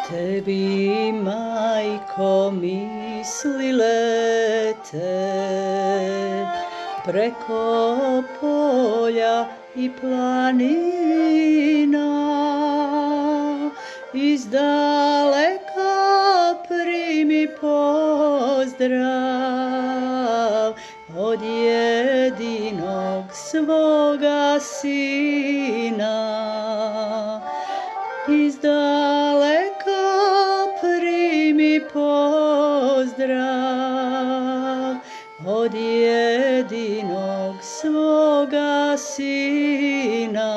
Tebi, majko, misli lete preko polja i planina. Iz daleka primi pozdrav od jedinog svoga sina. Iz daleka primi pozdrav od jedinog svoga sina.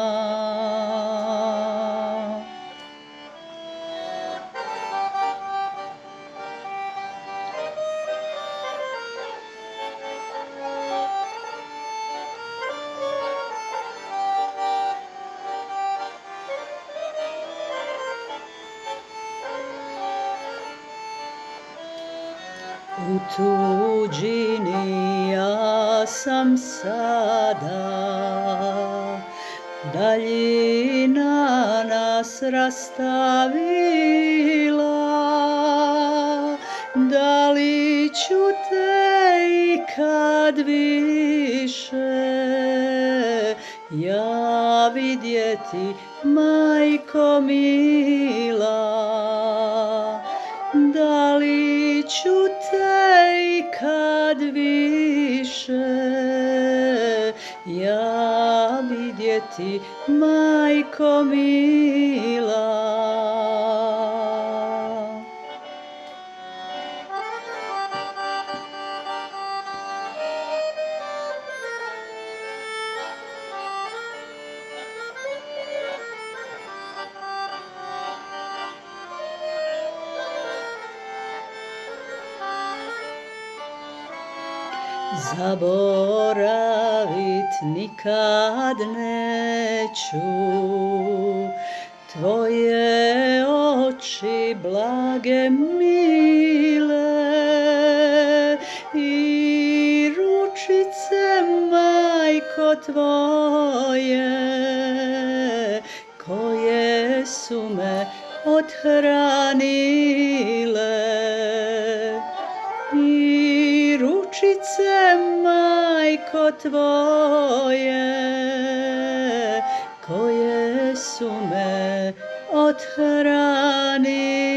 U tuđini ja sam sada, daljina nas rastavila. Da li ću te ikad više ja vidjeti, majko mila? Da li ću te ikad više ja vidjeti, majko mila? Zaboravit nikad neću tvoje oči blage mile i ručice, majko, tvoje koje su me othranile. I ručice, majko, tvoje koje su me othranile.